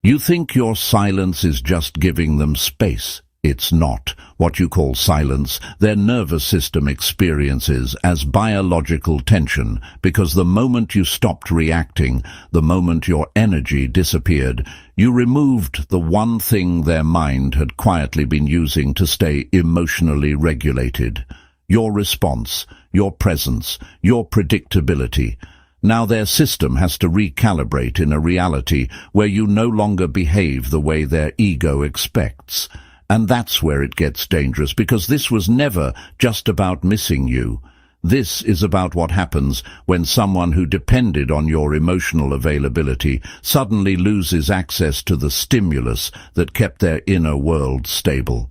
You think your silence is just giving them space. It's not. What you call silence, their nervous system experiences as biological tension, because the moment you stopped reacting, the moment your energy disappeared, you removed the one thing their mind had quietly been using to stay emotionally regulated. Your response, your presence, your predictability. Now their system has to recalibrate in a reality where you no longer behave the way their ego expects. And that's where it gets dangerous, because this was never just about missing you. This is about what happens when someone who depended on your emotional availability suddenly loses access to the stimulus that kept their inner world stable.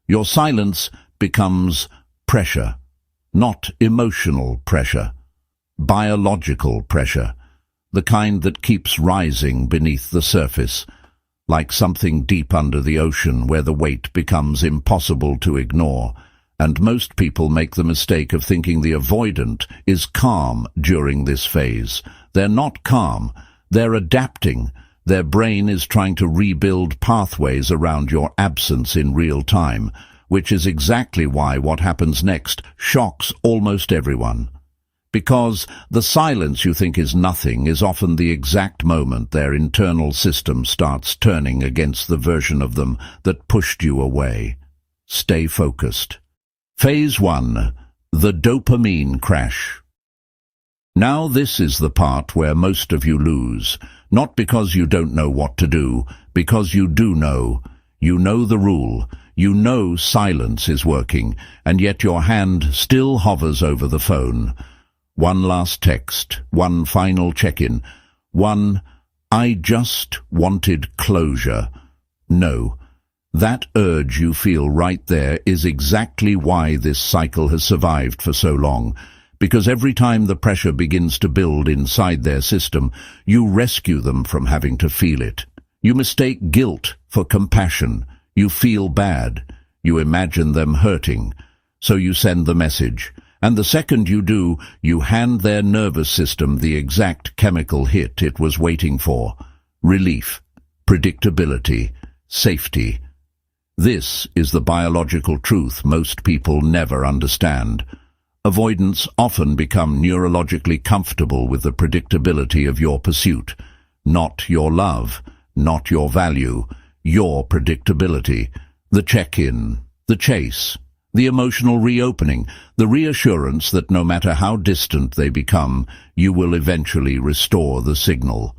Your silence becomes pressure, not emotional pressure, biological pressure, the kind that keeps rising beneath the surface, like something deep under the ocean where the weight becomes impossible to ignore. And most people make the mistake of thinking the avoidant is calm during this phase. They're not calm. They're adapting. Their brain is trying to rebuild pathways around your absence in real time, which is exactly why what happens next shocks almost everyone. Because the silence you think is nothing is often the exact moment their internal system starts turning against the version of them that pushed you away. Stay focused. Phase 1. The dopamine crash. Now this is the part where most of you lose, not because you don't know what to do, because you do know. You know the rule. You know silence is working, and yet your hand still hovers over the phone. One last text, one final check-in, one, "I just wanted closure." No, that urge you feel right there is exactly why this cycle has survived for so long, because every time the pressure begins to build inside their system, you rescue them from having to feel it. You mistake guilt for compassion. You feel bad. You imagine them hurting. So you send the message. And the second you do, you hand their nervous system the exact chemical hit it was waiting for. Relief, predictability, safety. This is the biological truth most people never understand. Avoidants often become neurologically comfortable with the predictability of your pursuit. Not your love, not your value, your predictability. The check-in, the chase, the emotional reopening, the reassurance that no matter how distant they become, you will eventually restore the signal.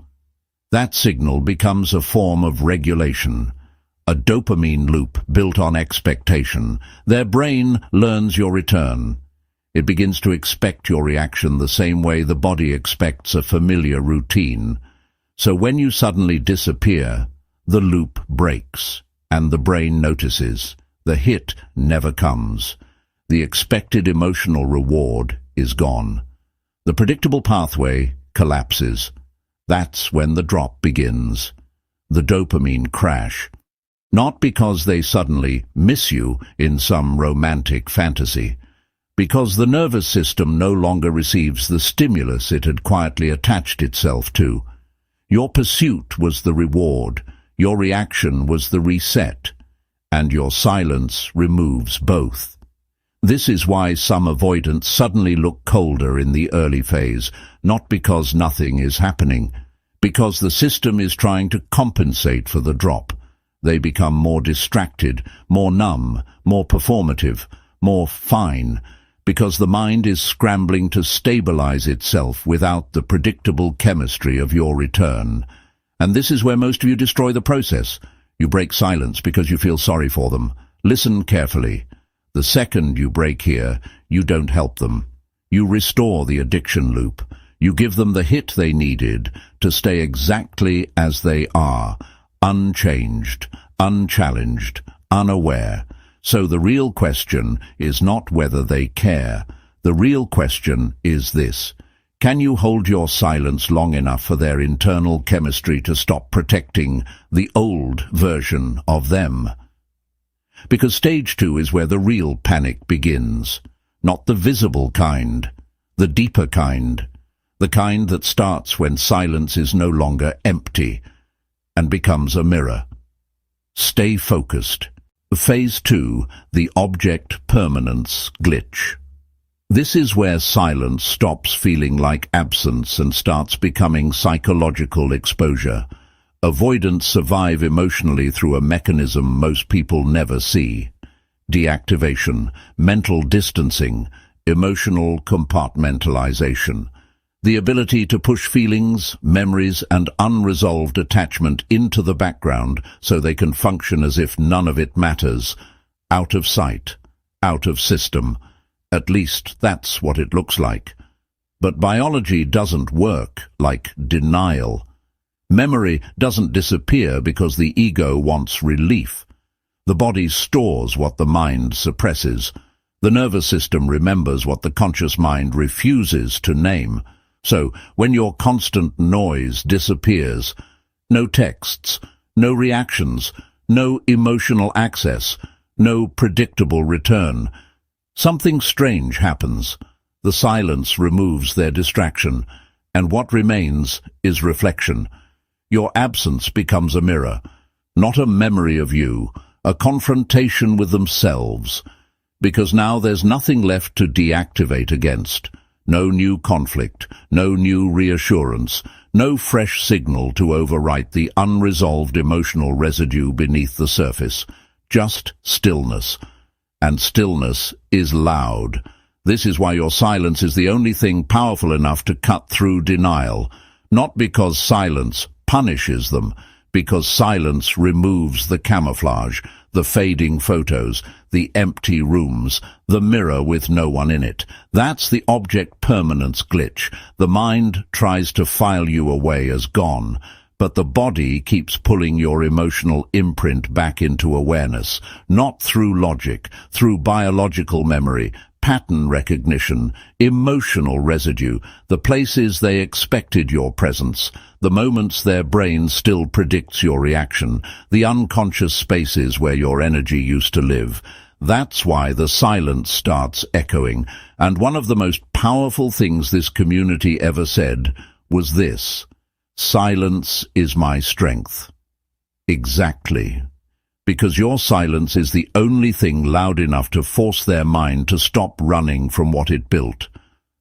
That signal becomes a form of regulation, a dopamine loop built on expectation. Their brain learns your return. It begins to expect your reaction the same way the body expects a familiar routine. So when you suddenly disappear, the loop breaks, and the brain notices. The hit never comes. The expected emotional reward is gone. The predictable pathway collapses. That's when the drop begins. The dopamine crash. Not because they suddenly miss you in some romantic fantasy. Because the nervous system no longer receives the stimulus it had quietly attached itself to. Your pursuit was the reward. Your reaction was the reset. And your silence removes both. This is why some avoidants suddenly look colder in the early phase, not because nothing is happening, because the system is trying to compensate for the drop. They become more distracted, more numb, more performative, more fine, because the mind is scrambling to stabilize itself without the predictable chemistry of your return. And this is where most of you destroy the process. You break silence because you feel sorry for them. Listen carefully. The second you break here, you don't help them. You restore the addiction loop. You give them the hit they needed to stay exactly as they are, unchanged, unchallenged, unaware. So the real question is not whether they care. The real question is this: can you hold your silence long enough for their internal chemistry to stop protecting the old version of them? Because stage 2 is where the real panic begins. Not the visible kind, the deeper kind. The kind that starts when silence is no longer empty. and becomes a mirror. Stay focused. Phase 2, the object permanence glitch. This is where silence stops feeling like absence and starts becoming psychological exposure. Avoidants survive emotionally through a mechanism most people never see. Deactivation, mental distancing, emotional compartmentalization. The ability to push feelings, memories, and unresolved attachment into the background so they can function as if none of it matters. Out of sight, out of system. At least that's what it looks like. But biology doesn't work like denial. Memory doesn't disappear because the ego wants relief. The body stores what the mind suppresses. The nervous system remembers what the conscious mind refuses to name. So, when your constant noise disappears, no texts, no reactions, no emotional access, no predictable return, something strange happens. The silence removes their distraction, and what remains is reflection. Your absence becomes a mirror, not a memory of you, a confrontation with themselves, because now there's nothing left to deactivate against. No new conflict, no new reassurance, no fresh signal to overwrite the unresolved emotional residue beneath the surface. Just stillness. And stillness is loud. This is why your silence is the only thing powerful enough to cut through denial. Not because silence punishes them, because silence removes the camouflage, the fading photos, the empty rooms, the mirror with no one in it. That's the object permanence glitch. The mind tries to file you away as gone, but the body keeps pulling your emotional imprint back into awareness, not through logic, through biological memory, pattern recognition, emotional residue, the places they expected your presence, the moments their brain still predicts your reaction, the unconscious spaces where your energy used to live. That's why the silence starts echoing, and one of the most powerful things this community ever said was this: silence is my strength. Exactly. Because your silence is the only thing loud enough to force their mind to stop running from what it built.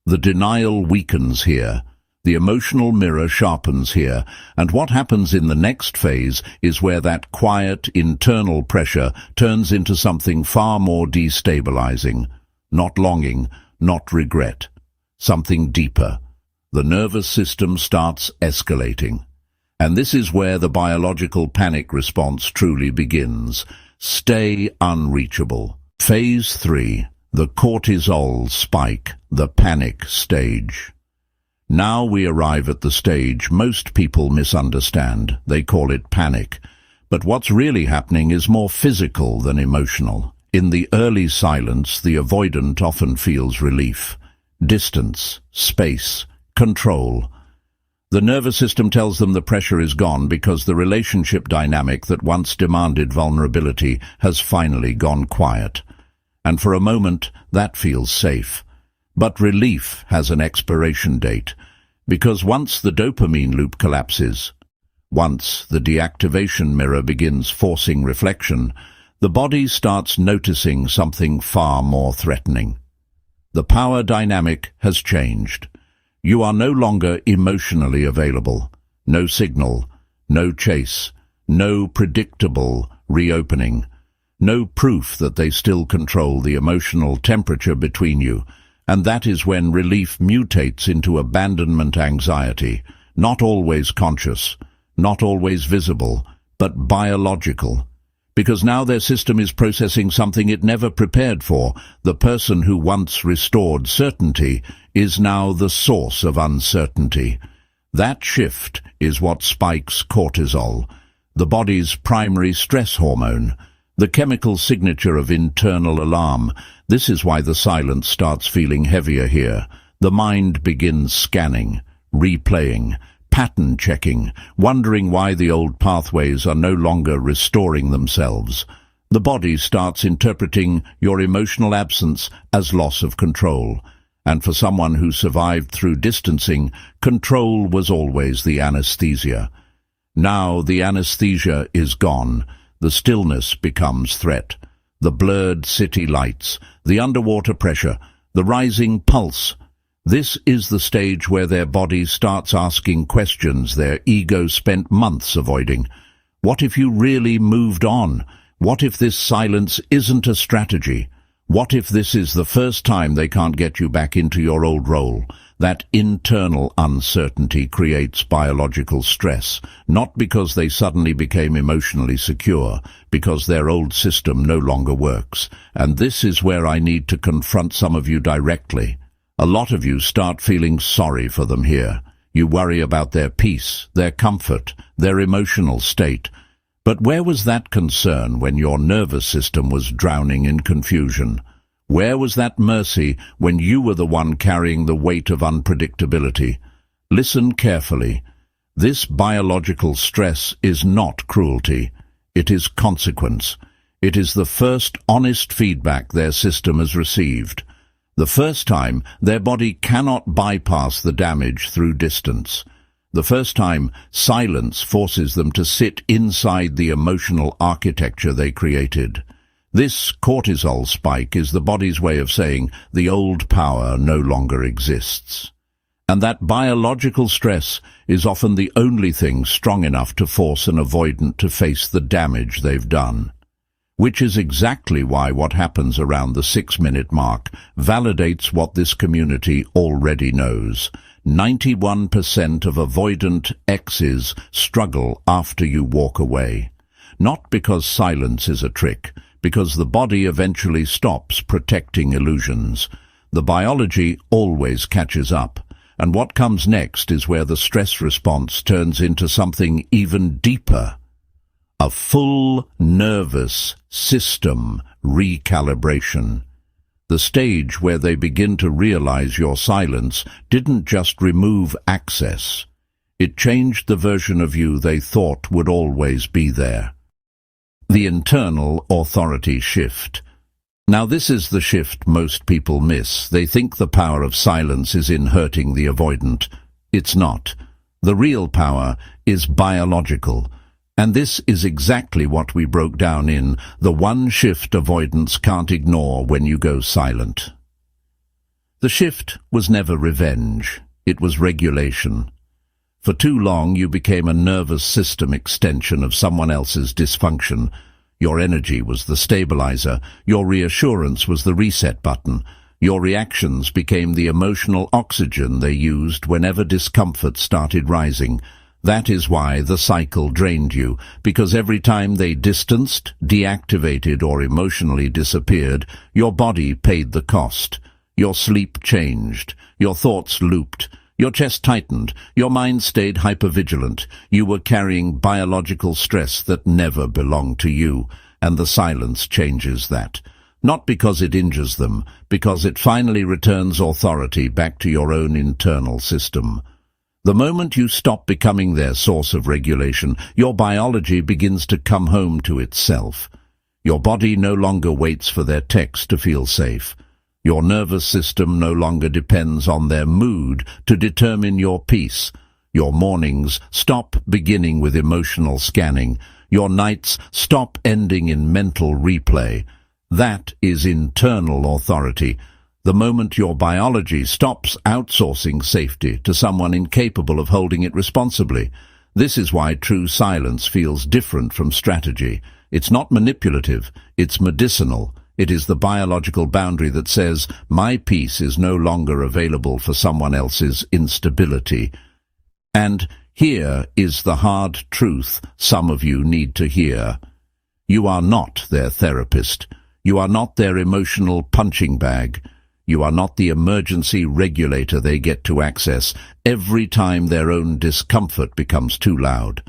The denial weakens here. The emotional mirror sharpens here, and what happens in the next phase is where that quiet, internal pressure turns into something far more destabilizing. Not longing, not regret. Something deeper. The nervous system starts escalating. And this is where the biological panic response truly begins. Stay unreachable. Phase 3. The cortisol spike, the panic stage. Now we arrive at the stage most people misunderstand. They call it panic. But what's really happening is more physical than emotional. In the early silence, the avoidant often feels relief. Distance, space, control. The nervous system tells them the pressure is gone because the relationship dynamic that once demanded vulnerability has finally gone quiet. And for a moment, that feels safe. But relief has an expiration date, because once the dopamine loop collapses, once the deactivation mirror begins forcing reflection, the body starts noticing something far more threatening. The power dynamic has changed. You are no longer emotionally available. No signal, no chase, no predictable reopening, no proof that they still control the emotional temperature between you. And that is when relief mutates into abandonment anxiety, not always conscious, not always visible, but biological. Because now their system is processing something it never prepared for. The person who once restored certainty is now the source of uncertainty. That shift is what spikes cortisol, the body's primary stress hormone, the chemical signature of internal alarm. This is why the silence starts feeling heavier here. The mind begins scanning, replaying, pattern checking, wondering why the old pathways are no longer restoring themselves. The body starts interpreting your emotional absence as loss of control. And for someone who survived through distancing, control was always the anesthesia. Now the anesthesia is gone. The stillness becomes threat. The blurred city lights, the underwater pressure, the rising pulse. This is the stage where their body starts asking questions their ego spent months avoiding. What if you really moved on? What if this silence isn't a strategy? What if this is the first time they can't get you back into your old role? That internal uncertainty creates biological stress, not because they suddenly became emotionally secure, because their old system no longer works. And this is where I need to confront some of you directly. A lot of you start feeling sorry for them here. You worry about their peace, their comfort, their emotional state. But where was that concern when your nervous system was drowning in confusion? Where was that mercy when you were the one carrying the weight of unpredictability? Listen carefully. This biological stress is not cruelty. It is consequence. It is the first honest feedback their system has received. The first time their body cannot bypass the damage through distance. The first time silence forces them to sit inside the emotional architecture they created. This cortisol spike is the body's way of saying the old power no longer exists. And that biological stress is often the only thing strong enough to force an avoidant to face the damage they've done. Which is exactly why what happens around the 6-minute mark validates what this community already knows. 91% of avoidant X's struggle after you walk away. Not because silence is a trick, because the body eventually stops protecting illusions. The biology always catches up, and what comes next is where the stress response turns into something even deeper. A full nervous system recalibration. The stage where they begin to realize your silence didn't just remove access. It changed the version of you they thought would always be there. The internal authority shift. Now this is the shift most people miss. They think the power of silence is in hurting the avoidant. It's not. The real power is biological. And this is exactly what we broke down in The One Shift Avoidance Can't Ignore When You Go Silent. The shift was never revenge. It was regulation. For too long you became a nervous system extension of someone else's dysfunction. Your energy was the stabilizer. Your reassurance was the reset button. Your reactions became the emotional oxygen they used whenever discomfort started rising. That is why the cycle drained you, because every time they distanced, deactivated, or emotionally disappeared, your body paid the cost. Your sleep changed. Your thoughts looped. Your chest tightened. Your mind stayed hypervigilant. You were carrying biological stress that never belonged to you, and the silence changes that. Not because it injures them, because it finally returns authority back to your own internal system. The moment you stop becoming their source of regulation, your biology begins to come home to itself. Your body no longer waits for their text to feel safe. Your nervous system no longer depends on their mood to determine your peace. Your mornings stop beginning with emotional scanning. Your nights stop ending in mental replay. That is internal authority. The moment your biology stops outsourcing safety to someone incapable of holding it responsibly. This is why true silence feels different from strategy. It's not manipulative, it's medicinal. It is the biological boundary that says, my peace is no longer available for someone else's instability. And here is the hard truth some of you need to hear. You are not their therapist. You are not their emotional punching bag. You are not the emergency regulator they get to access every time their own discomfort becomes too loud.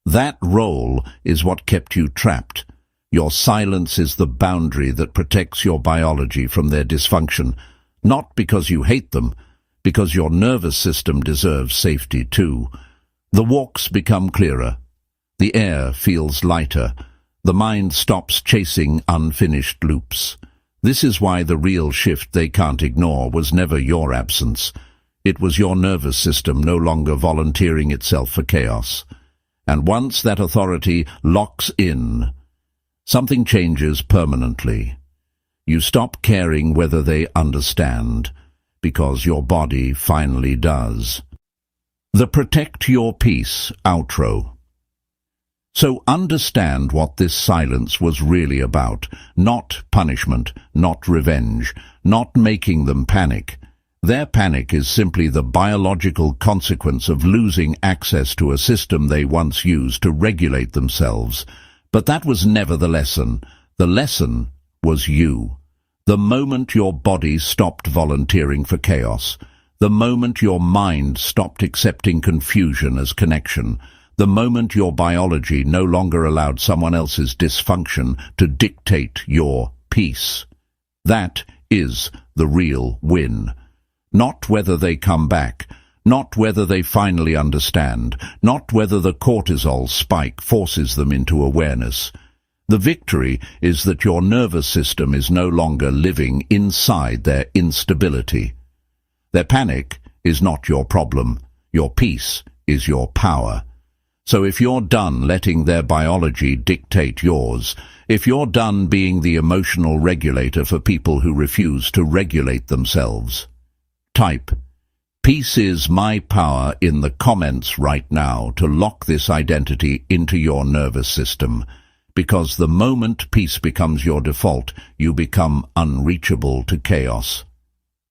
That role is what kept you trapped. Your silence is the boundary that protects your biology from their dysfunction, not because you hate them, because your nervous system deserves safety too. The walks become clearer. The air feels lighter. The mind stops chasing unfinished loops. This is why the real shift they can't ignore was never your absence. It was your nervous system no longer volunteering itself for chaos. And once that authority locks in, something changes permanently. You stop caring whether they understand, because your body finally does. The Protect Your Peace outro. So understand what this silence was really about. Not punishment, not revenge, not making them panic. Their panic is simply the biological consequence of losing access to a system they once used to regulate themselves. But that was never the lesson. The lesson was you. The moment your body stopped volunteering for chaos, the moment your mind stopped accepting confusion as connection, the moment your biology no longer allowed someone else's dysfunction to dictate your peace. That is the real win. Not whether they come back, not whether they finally understand, not whether the cortisol spike forces them into awareness. The victory is that your nervous system is no longer living inside their instability. Their panic is not your problem. Your peace is your power. So if you're done letting their biology dictate yours, if you're done being the emotional regulator for people who refuse to regulate themselves, type "Peace is my power" in the comments right now to lock this identity into your nervous system. Because the moment peace becomes your default, you become unreachable to chaos.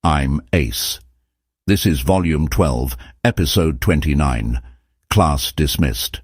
I'm Ace. This is Volume 12, Episode 29. Class dismissed.